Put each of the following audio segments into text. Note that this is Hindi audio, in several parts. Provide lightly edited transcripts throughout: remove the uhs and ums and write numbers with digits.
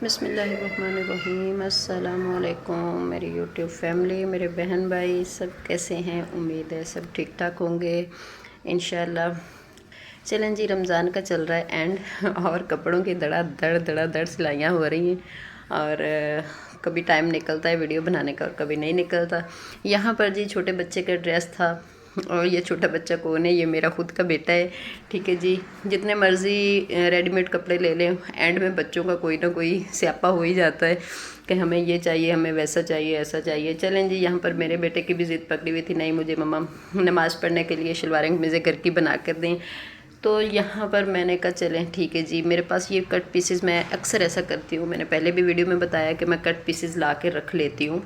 बिस्मिल्लाहिर्रहमानिर्रहीम। अस्सलामुअलैकुम मेरी यूट्यूब फैमिली, मेरे बहन भाई सब कैसे हैं। उम्मीद है सब ठीक ठाक होंगे इंशाल्लाह। चलें जी, रमज़ान का चल रहा है एंड और कपड़ों की धड़ा धड़ सिलाइयाँ हो रही हैं और कभी टाइम निकलता है वीडियो बनाने का और कभी नहीं निकलता। यहाँ पर जी छोटे बच्चे का ड्रेस था और ये छोटा बच्चा कौन है, ये मेरा खुद का बेटा है। ठीक है जी, जितने मर्ज़ी रेडीमेड कपड़े ले लें, एंड में बच्चों का कोई ना कोई स्यापा हो ही जाता है कि हमें ये चाहिए, हमें वैसा चाहिए, ऐसा चाहिए। चलें जी, यहाँ पर मेरे बेटे की भी ज़िद पकड़ी हुई थी, नहीं मुझे मम्मा नमाज़ पढ़ने के लिए शलवारें कमीज़ें घर की बना कर दें। तो यहाँ पर मैंने कहा चलें ठीक है जी, मेरे पास ये कट पीसेस, मैं अक्सर ऐसा करती हूँ, मैंने पहले भी वीडियो में बताया कि मैं कट पीसेस ला के रख लेती हूँ,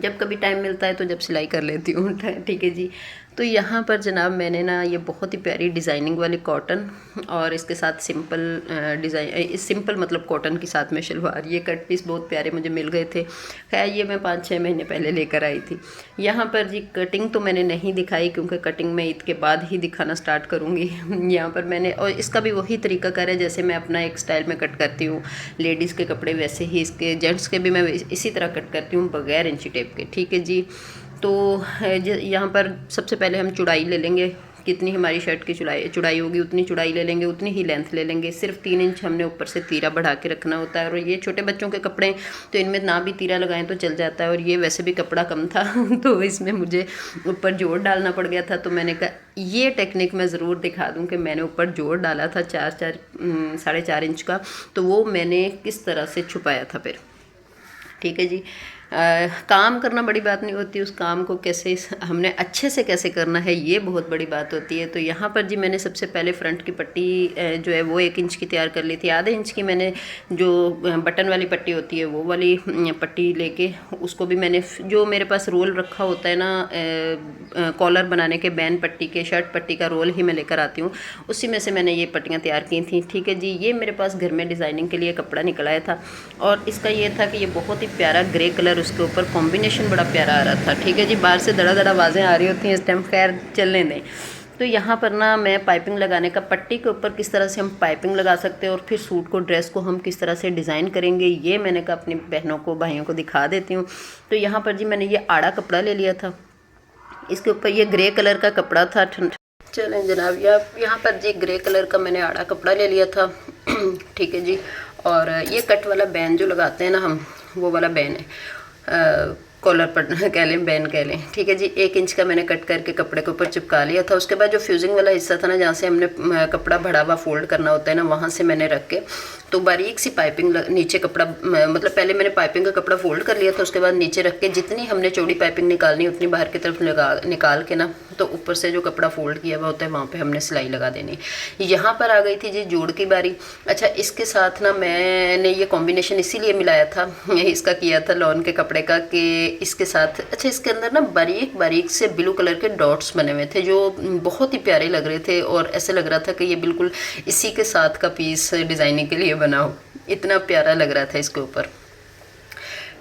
जब कभी टाइम मिलता है तो जब सिलाई कर लेती हूँ। ठीक है जी। तो यहाँ पर जनाब मैंने ना ये बहुत ही प्यारी डिज़ाइनिंग वाली कॉटन और इसके साथ सिंपल डिज़ाइन, सिंपल मतलब कॉटन के साथ में शलवार, ये कट पीस बहुत प्यारे मुझे मिल गए थे। खैर ये मैं 5-6 महीने पहले लेकर आई थी। यहाँ पर जी कटिंग तो मैंने नहीं दिखाई क्योंकि कटिंग मैं ईद के बाद ही दिखाना स्टार्ट करूँगी। यहाँ पर मैंने, और इसका भी वही तरीका कर है जैसे मैं अपना एक स्टाइल में कट करती हूँ लेडीज़ के कपड़े, वैसे ही इसके जेंट्स के भी मैं इसी तरह कट करती हूँ बग़ैर इंची टेप के। ठीक है जी। तो यहाँ पर सबसे पहले हम चौड़ाई ले लेंगे, कितनी हमारी शर्ट की चौड़ाई होगी उतनी चौड़ाई ले लेंगे, उतनी ही लेंथ ले लेंगे। सिर्फ 3 इंच हमने ऊपर से तीरा बढ़ा के रखना होता है। और ये छोटे बच्चों के कपड़े तो इनमें ना भी तीरा लगाएं तो चल जाता है, और ये वैसे भी कपड़ा कम था तो इसमें मुझे ऊपर जोड़ डालना पड़ गया था। तो मैंने कहा ये टेक्निक मैं ज़रूर दिखा दूँ कि मैंने ऊपर जोड़ डाला था 4.5 इंच का, तो वो मैंने किस तरह से छुपाया था फिर। ठीक है जी। काम करना बड़ी बात नहीं होती, उस काम को कैसे हमने अच्छे से कैसे करना है ये बहुत बड़ी बात होती है। तो यहाँ पर जी मैंने सबसे पहले फ्रंट की पट्टी जो है वो 1 इंच की तैयार कर ली थी। आधे इंच की मैंने जो बटन वाली पट्टी होती है वो वाली पट्टी लेके उसको भी मैंने, जो मेरे पास रोल रखा होता है ना कॉलर बनाने के, बैन पट्टी के, शर्ट पट्टी का रोल ही मैं लेकर आती हूँ, उसी में से मैंने ये पट्टियाँ तैयार की थी। ठीक है जी। ये मेरे पास घर में डिज़ाइनिंग के लिए कपड़ा निकल आया था और इसका ये था कि ये बहुत ही प्यारा ग्रे कलर, उसके ऊपर कॉम्बिनेशन बड़ा प्यारा आ रहा था। ठीक है जी। बाहर से धड़ा आवाज़ें आ रही होती हैं इस टाइम, खैर चलने दें। तो यहाँ पर ना मैं पाइपिंग लगाने का, पट्टी के ऊपर किस तरह से हम पाइपिंग लगा सकते हैं और फिर सूट को, ड्रेस को हम किस तरह से डिज़ाइन करेंगे, ये मैंने कहा अपनी बहनों को, भाइयों को दिखा देती हूँ। तो यहाँ पर जी मैंने ये आड़ा कपड़ा ले लिया था, इसके ऊपर ये ग्रे कलर का कपड़ा था। चलें जनाब, यहाँ पर जी ग्रे कलर का मैंने आड़ा कपड़ा ले लिया था। ठीक है जी। और ये कट वाला बैन जो लगाते हैं ना हम, वो वाला बैन है, कॉलर पर कह लें, बैन कह लें। ठीक है जी। 1 इंच का मैंने कट करके कपड़े के ऊपर चिपका लिया था। उसके बाद जो फ्यूजिंग वाला हिस्सा था ना, जहाँ से हमने कपड़ा बढ़ा हुआ फोल्ड करना होता है ना, वहाँ से मैंने रख के तो बारीक सी पाइपिंग नीचे कपड़ा, मतलब पहले मैंने पाइपिंग का कपड़ा फोल्ड कर लिया था, उसके बाद नीचे रख के जितनी हमने चौड़ी पाइपिंग निकालनी उतनी बाहर की तरफ निकाल के ना, तो ऊपर से जो कपड़ा फोल्ड किया हुआ होता है वहाँ पे हमने सिलाई लगा देनी। यहाँ पर आ गई थी जी जोड़ की बारी। अच्छा, इसके साथ ना मैंने ये कॉम्बिनेशन इसीलिए मिलाया था, इसका किया था लॉन के कपड़े का, कि इसके साथ, अच्छा इसके अंदर ना बारीक बारीक से ब्लू कलर के डॉट्स बने हुए थे जो बहुत ही प्यारे लग रहे थे, और ऐसे लग रहा था कि ये बिल्कुल इसी के साथ का पीस डिज़ाइनिंग के लिए बना हो, इतना प्यारा लग रहा था इसके ऊपर।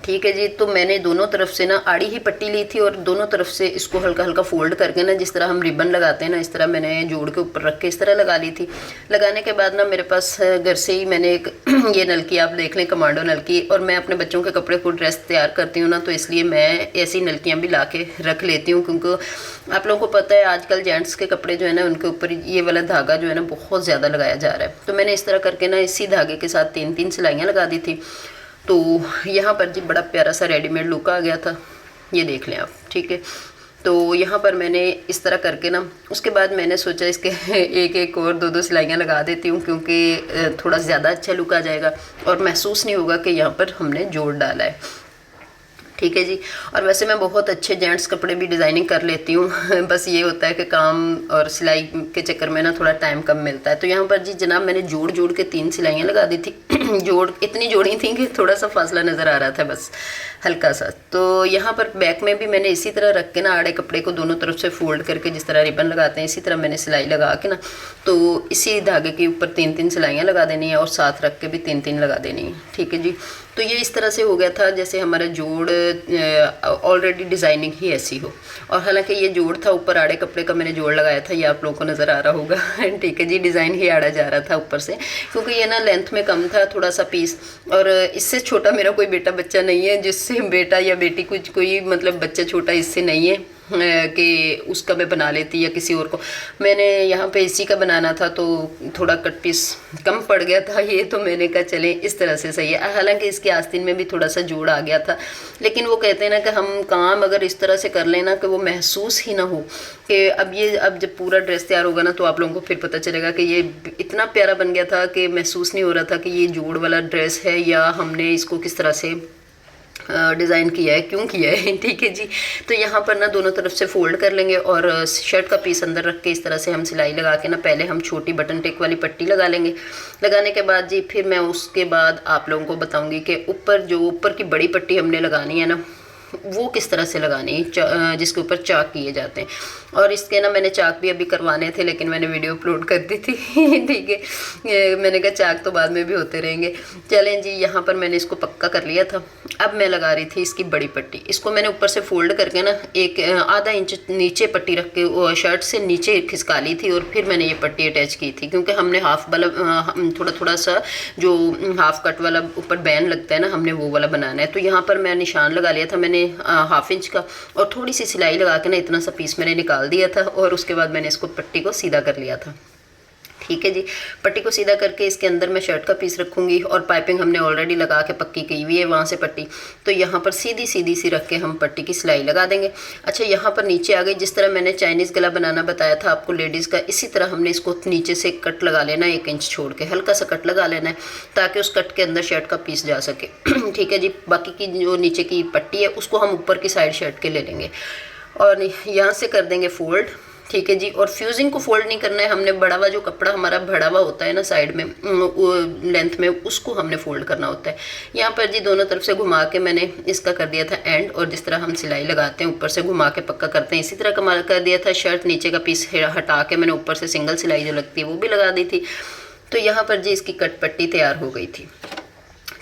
ठीक है जी। तो मैंने दोनों तरफ से ना आड़ी ही पट्टी ली थी और दोनों तरफ से इसको हल्का हल्का फोल्ड करके ना, जिस तरह हम रिबन लगाते हैं ना, इस तरह मैंने जोड़ के ऊपर रख के इस तरह लगा ली थी। लगाने के बाद ना मेरे पास घर से ही मैंने एक ये नलकी, आप देख लें, कमांडो नलकी, और मैं अपने बच्चों के कपड़े को ड्रेस तैयार करती हूँ ना, तो इसलिए मैं ऐसी नलकियाँ भी ला के रख लेती हूँ, क्योंकि आप लोगों को पता है आजकल जेंट्स के कपड़े जो है ना, उनके ऊपर ये वाला धागा जो है ना बहुत ज़्यादा लगाया जा रहा है। तो मैंने इस तरह करके ना इसी धागे के साथ 3-3 सिलाइयाँ लगा दी थी। तो यहाँ पर जी बड़ा प्यारा सा रेडीमेड लुक आ गया था, ये देख लें आप। ठीक है। तो यहाँ पर मैंने इस तरह करके ना, उसके बाद मैंने सोचा इसके एक और 2 सिलाइयाँ लगा देती हूँ, क्योंकि थोड़ा ज़्यादा अच्छा लुक आ जाएगा और महसूस नहीं होगा कि यहाँ पर हमने जोड़ डाला है। ठीक है जी। और वैसे मैं बहुत अच्छे जेंट्स कपड़े भी डिज़ाइनिंग कर लेती हूँ बस ये होता है कि काम और सिलाई के चक्कर में ना थोड़ा टाइम कम मिलता है। तो यहाँ पर जी जनाब मैंने जोड़ जोड़ के 3 सिलाइयाँ लगा दी थी जोड़ इतनी जोड़ी थी कि थोड़ा सा फासला नज़र आ रहा था, बस हल्का सा। तो यहाँ पर बैक में भी मैंने इसी तरह रख के ना, आड़े कपड़े को दोनों तरफ से फोल्ड करके जिस तरह रिबन लगाते हैं इसी तरह मैंने सिलाई लगा के ना, तो इसी धागे के ऊपर 3-3 सिलाइयाँ लगा देनी है और साथ रख के भी 3-3 लगा देनी है। ठीक है जी। तो ये इस तरह से हो गया था जैसे हमारा जोड़ ऑलरेडी डिज़ाइनिंग ही ऐसी हो। और हालांकि ये जोड़ था ऊपर आड़े कपड़े का मैंने जोड़ लगाया था, ये आप लोगों को नज़र आ रहा होगा ठीक है जी। डिज़ाइन ही आड़ा जा रहा था ऊपर से, क्योंकि ये ना लेंथ में कम था, थोड़ा सा पीस। और इससे छोटा मेरा कोई बेटा बच्चा नहीं है जिससे बेटा या बेटी कुछ कोई मतलब बच्चा छोटा इससे नहीं है कि उसका मैं बना लेती या किसी और को। मैंने यहाँ पे इसी का बनाना था तो थोड़ा कट पीस कम पड़ गया था ये, तो मैंने कहा चले इस तरह से सही है। हालांकि इसके आस्तीन में भी थोड़ा सा जोड़ आ गया था, लेकिन वो कहते हैं ना कि हम काम अगर इस तरह से कर लेना कि वो महसूस ही ना हो कि अब जब पूरा ड्रेस तैयार होगा ना तो आप लोगों को फिर पता चलेगा कि ये इतना प्यारा बन गया था कि महसूस नहीं हो रहा था कि ये जोड़ वाला ड्रेस है या हमने इसको किस तरह से डिज़ाइन किया है, क्यों किया है। ठीक है जी। तो यहाँ पर ना दोनों तरफ से फोल्ड कर लेंगे और शर्ट का पीस अंदर रख के इस तरह से हम सिलाई लगा के ना पहले हम छोटी बटन टेक वाली पट्टी लगा लेंगे। लगाने के बाद जी फिर मैं उसके बाद आप लोगों को बताऊंगी कि ऊपर की बड़ी पट्टी हमने लगानी है ना वो किस तरह से लगानी है, जिसके ऊपर चाक किए जाते हैं। और इसके ना मैंने चाक भी अभी करवाने थे लेकिन मैंने वीडियो अपलोड कर दी थी। ठीक है, मैंने कहा चाक तो बाद में भी होते रहेंगे। चलें जी, यहाँ पर मैंने इसको पक्का कर लिया था। अब मैं लगा रही थी इसकी बड़ी पट्टी। इसको मैंने ऊपर से फोल्ड करके ना एक आधा इंच नीचे पट्टी रख के शर्ट से नीचे खिसका ली थी और फिर मैंने ये पट्टी अटैच की थी, क्योंकि हमने हाफ वाला थोड़ा सा जो हाफ कट वाला ऊपर बैन लगता है ना, हमने वो वाला बनाना है। तो यहाँ पर मैं निशान लगा लिया था मैंने हाफ इंच का और थोड़ी सी सिलाई लगा के ना इतना सा पीस मैंने निकाल दिया था और उसके बाद मैंने इसको पट्टी को सीधा कर लिया था। ठीक है जी, पट्टी को सीधा करके इसके अंदर मैं शर्ट का पीस रखूंगी और पाइपिंग हमने ऑलरेडी लगा के पक्की की हुई है वहाँ से पट्टी, तो यहाँ पर सीधी सी रख के हम पट्टी की सिलाई लगा देंगे। अच्छा, यहाँ पर नीचे आ गई, जिस तरह मैंने चाइनीज़ गला बनाना बताया था आपको लेडीज़ का, इसी तरह हमने इसको नीचे से कट लगा लेना है, 1 इंच छोड़ के हल्का सा कट लगा लेना है ताकि उस कट के अंदर शर्ट का पीस जा सके। ठीक है जी, बाकी की जो नीचे की पट्टी है उसको हम ऊपर की साइड शर्ट के ले लेंगे और यहाँ से कर देंगे फोल्ड। ठीक है जी, और फ्यूजिंग को फोल्ड नहीं करना है हमने, बड़ा हुआ जो कपड़ा हमारा भरा हुआ होता है ना साइड में लेंथ में, उसको हमने फोल्ड करना होता है। यहाँ पर जी दोनों तरफ से घुमा के मैंने इसका कर दिया था एंड, और जिस तरह हम सिलाई लगाते हैं ऊपर से घुमा के पक्का करते हैं इसी तरह का कर दिया था। शर्ट नीचे का पीस हटा के मैंने ऊपर से सिंगल सिलाई जो लगती है वो भी लगा दी थी। तो यहाँ पर जी इसकी कट पट्टी तैयार हो गई थी।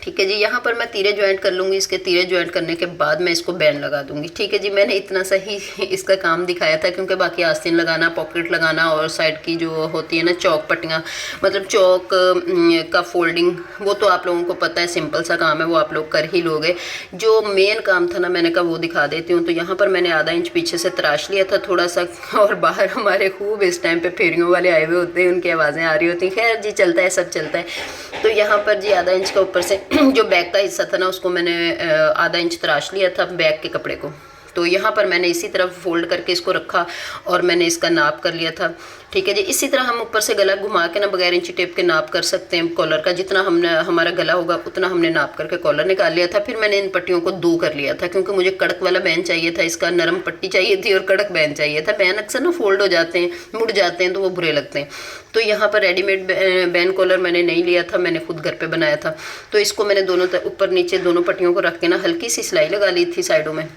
ठीक है जी, यहाँ पर मैं तीरे ज्वाइंट कर लूँगी। इसके तीरे ज्वाइंट करने के बाद मैं इसको बैंड लगा दूँगी। ठीक है जी, मैंने इतना सा ही इसका काम दिखाया था क्योंकि बाकी आस्तीन लगाना, पॉकेट लगाना और साइड की जो होती है ना चौक पट्टियाँ, मतलब चौक का फोल्डिंग, वो तो आप लोगों को पता है सिंपल सा काम है, वो आप लोग कर ही लोगे। जो मेन काम था ना मैंने कहा वो दिखा देती हूँ। तो यहाँ पर मैंने आधा इंच पीछे से तराश लिया था थोड़ा सा, और बाहर हमारे खूब इस टाइम पे फेरियों वाले आए हुए होते हैं, उनकी आवाज़ें आ रही होती हैं। खैर जी चलता है, सब चलता है। तो यहाँ पर जी आधा इंच का ऊपर से जो बैक का हिस्सा था ना उसको मैंने आधा इंच तराश लिया था बैक के कपड़े को। तो यहाँ पर मैंने इसी तरफ फोल्ड करके इसको रखा और मैंने इसका नाप कर लिया था। ठीक है जी, इसी तरह हम ऊपर से गला घुमा के ना बगैर इंची टेप के नाप कर सकते हैं कॉलर का। जितना हमारा गला होगा उतना हमने नाप करके कॉलर निकाल लिया था। फिर मैंने इन पट्टियों को 2 कर लिया था क्योंकि मुझे कड़क वाला बैन चाहिए था, इसका नरम पट्टी चाहिए थी और कड़क बैन चाहिए था। बैन अक्सर ना फोल्ड हो जाते हैं, मुड़ जाते हैं तो वो बुरे लगते हैं। तो यहाँ पर रेडीमेड बैन कॉलर मैंने नहीं लिया था, मैंने खुद घर पे बनाया था। तो इसको मैंने दोनों ऊपर नीचे दोनों पट्टियों को रख के ना हल्की सी सिलाई लगा ली थी साइडों में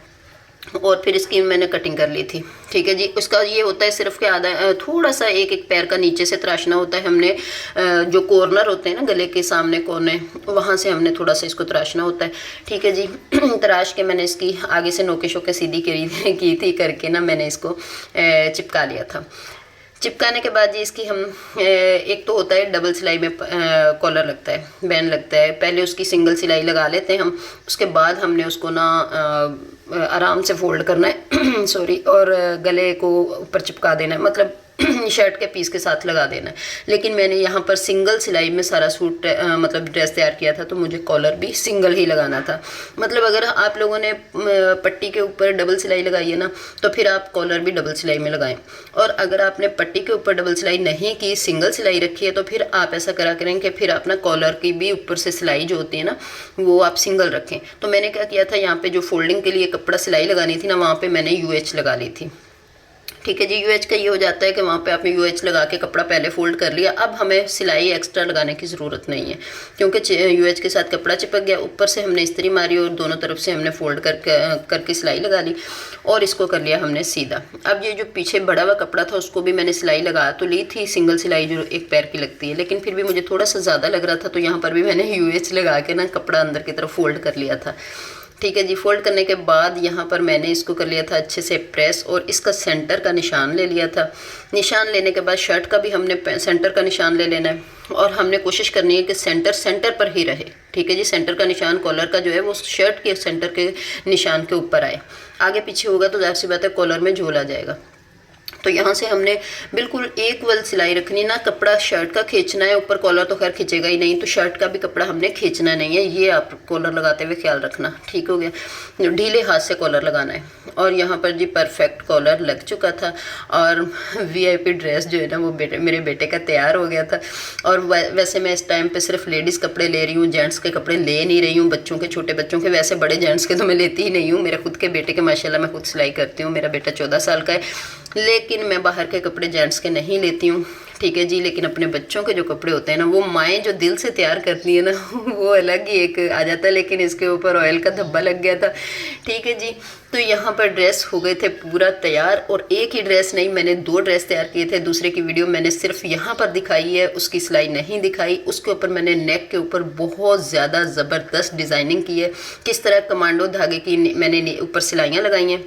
और फिर इसकी मैंने कटिंग कर ली थी। ठीक है जी, उसका ये होता है सिर्फ कि आधा थोड़ा सा एक पैर का नीचे से तराशना होता है हमने, जो कॉर्नर होते हैं ना गले के सामने कोने, वहाँ से हमने थोड़ा सा इसको तराशना होता है। ठीक है जी, तराश के मैंने इसकी आगे से नोके शोके सीधी की थी करके ना मैंने इसको चिपका लिया था। चिपकाने के बाद जी इसकी हम एक तो होता है डबल सिलाई में कॉलर लगता है, बैन लगता है, पहले उसकी सिंगल सिलाई लगा लेते हैं हम, उसके बाद हमने उसको ना आराम से फोल्ड करना है सॉरी, और गले को ऊपर चिपका देना है, मतलब शर्ट के पीस के साथ लगा देना है। लेकिन मैंने यहाँ पर सिंगल सिलाई में सारा सूट मतलब ड्रेस तैयार किया था तो मुझे कॉलर भी सिंगल ही लगाना था। मतलब अगर आप लोगों ने पट्टी के ऊपर डबल सिलाई लगाई है ना तो फिर आप कॉलर भी डबल सिलाई में लगाएं, और अगर आपने पट्टी के ऊपर डबल सिलाई नहीं की, सिंगल सिलाई रखी है, तो फिर आप ऐसा करा करें कि फिर अपना कॉलर की भी ऊपर से सिलाई जो होती है ना वो आप सिंगल रखें। तो मैंने क्या किया था, यहाँ पे जो फोल्डिंग के लिए कपड़ा सिलाई लगानी थी ना वहाँ पे मैंने UH लगा ली थी। ठीक है जी, UH का ये हो जाता है कि वहाँ पे आपने UH लगा के कपड़ा पहले फोल्ड कर लिया, अब हमें सिलाई एक्स्ट्रा लगाने की ज़रूरत नहीं है क्योंकि UH के साथ कपड़ा चिपक गया। ऊपर से हमने इस्त्री मारी और दोनों तरफ से हमने फोल्ड करके सिलाई लगा ली और इसको कर लिया हमने सीधा। अब ये जो पीछे बड़ा हुआ कपड़ा था उसको भी मैंने सिलाई लगा तो ली थी, सिंगल सिलाई जो एक पैर की लगती है, लेकिन फिर भी मुझे थोड़ा सा ज़्यादा लग रहा था तो यहाँ पर भी मैंने UH लगा के ना कपड़ा अंदर की तरफ फोल्ड कर लिया था। ठीक है जी। फोल्ड करने के बाद यहाँ पर मैंने इसको कर लिया था अच्छे से प्रेस, और इसका सेंटर का निशान ले लिया था। निशान लेने के बाद शर्ट का भी हमने सेंटर का निशान ले लेना है, और हमने कोशिश करनी है कि सेंटर पर ही रहे। ठीक है जी। सेंटर का निशान कॉलर का जो है वो शर्ट के सेंटर के निशान के ऊपर आए। आगे पीछे होगा तो जाहिर सी बात है कॉलर में झोल आ जाएगा। तो यहाँ से हमने बिल्कुल इक्वल सिलाई रखनी, ना कपड़ा शर्ट का खींचना है ऊपर, कॉलर तो खैर खींचेगा ही नहीं, तो शर्ट का भी कपड़ा हमने खींचना नहीं है, ये आप कॉलर लगाते हुए ख्याल रखना। ठीक हो गया। ढीले हाथ से कॉलर लगाना है। और यहाँ पर जी परफेक्ट कॉलर लग चुका था, और VIP ड्रेस जो है ना वो मेरे बेटे का तैयार हो गया था। और वैसे मैं इस टाइम पर सिर्फ लेडीज़ कपड़े ले रही हूँ, जेंट्स के कपड़े ले नहीं रही हूँ, बच्चों के, छोटे बच्चों के। वैसे बड़े जेंट्स के तो मैं लेती ही नहीं हूँ। मेरे खुद के बेटे के माशाल्लाह मैं खुद सिलाई करती हूँ। मेरा बेटा 14 साल का है, लेकिन मैं बाहर के कपड़े जेंट्स के नहीं लेती हूँ। ठीक है जी। लेकिन अपने बच्चों के जो कपड़े होते हैं ना, वो माएँ जो दिल से तैयार करती है ना वो अलग ही एक आ जाता है। लेकिन इसके ऊपर ऑयल का धब्बा लग गया था। ठीक है जी। तो यहाँ पर ड्रेस हो गए थे पूरा तैयार, और एक ही ड्रेस नहीं, मैंने 2 ड्रेस तैयार किए थे। दूसरे की वीडियो मैंने सिर्फ यहाँ पर दिखाई है, उसकी सिलाई नहीं दिखाई। उसके ऊपर मैंने नेक के ऊपर बहुत ज़्यादा ज़बरदस्त डिज़ाइनिंग की है। किस तरह कमांडो धागे की मैंने ऊपर सिलाइयाँ लगाई हैं।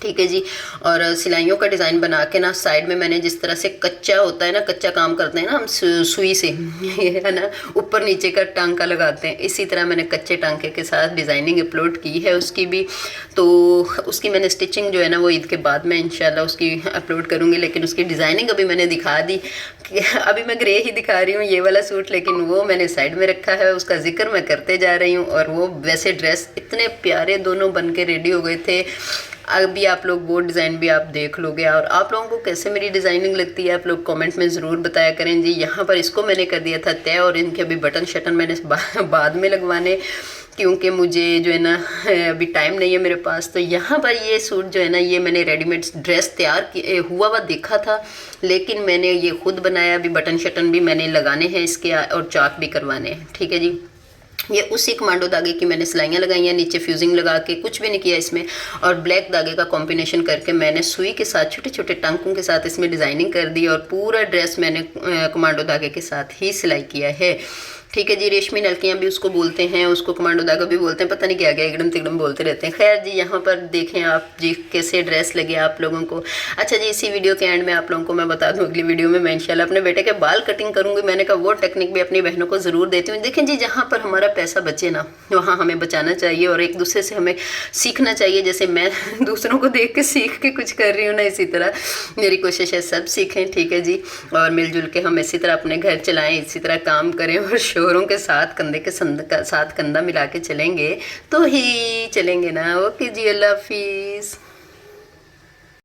ठीक है जी। और सिलाइयों का डिज़ाइन बना के ना साइड में मैंने जिस तरह से कच्चा होता है ना, कच्चा काम करते हैं ना हम सुई से है ना, ऊपर नीचे का टांका लगाते हैं, इसी तरह मैंने कच्चे टांके के साथ डिज़ाइनिंग अपलोड की है उसकी भी। तो उसकी मैंने स्टिचिंग जो है ना वो ईद के बाद मैं इंशाल्लाह उसकी अपलोड करूँगी। लेकिन उसकी डिज़ाइनिंग अभी मैंने दिखा दी। अभी मैं ग्रे ही दिखा रही हूँ ये वाला सूट, लेकिन वो मैंने साइड में रखा है, उसका जिक्र मैं करते जा रही हूँ। और वो वैसे ड्रेस इतने प्यारे दोनों बन के रेडी हो गए थे। अभी आप लोग वो डिज़ाइन भी आप देख लोगे। और आप लोगों को कैसे मेरी डिज़ाइनिंग लगती है आप लोग कमेंट में ज़रूर बताया करें जी। यहाँ पर इसको मैंने कर दिया था तय, और इनके अभी बटन शटन मैंने बाद में लगवाने, क्योंकि मुझे जो है ना अभी टाइम नहीं है मेरे पास। तो यहाँ पर ये सूट जो है ना ये मैंने रेडीमेड ड्रेस तैयार हुआ देखा था, लेकिन मैंने ये खुद बनाया। अभी बटन शटन भी मैंने लगाने हैं इसके, और चाक भी करवाने हैं। ठीक है जी। ये उसी कमांडो धागे की मैंने सिलाइयाँ लगाई हैं, नीचे फ्यूजिंग लगा के, कुछ भी नहीं किया इसमें। और ब्लैक धागे का कॉम्बिनेशन करके मैंने सुई के साथ छोटे छोटे टांकों के साथ इसमें डिज़ाइनिंग कर दी, और पूरा ड्रेस मैंने कमांडो धागे के साथ ही सिलाई किया है। ठीक है जी। रेशमी नलकियाँ भी उसको बोलते हैं, उसको कमांडो धागा भी बोलते हैं, पता नहीं क्या क्या एकदम तिगड़म बोलते रहते हैं। खैर जी, यहाँ पर देखें आप जी कैसे ड्रेस लगे आप लोगों को। अच्छा जी, इसी वीडियो के एंड में आप लोगों को मैं बता दूँ, अगली वीडियो में मैं इंशाल्लाह अपने बेटे के बाल कटिंग करूँगी। मैंने कहा वो टेक्निक भी अपनी बहनों को ज़रूर देती हूँ। देखें जी, जहाँ पर हमारा पैसा बचे ना वहाँ हमें बचाना चाहिए, और एक दूसरे से हमें सीखना चाहिए। जैसे मैं दूसरों को देख के सीख के कुछ कर रही हूँ ना, इसी तरह मेरी कोशिश है सब सीखें। ठीक है जी। और मिलजुल के हम इसी तरह अपने घर चलाएँ, इसी तरह काम करें, और शोहरों के साथ कंधे के साथ कंधा मिला के चलेंगे तो ही चलेंगे ना। ओके जी, अल्लाह हाफिज़।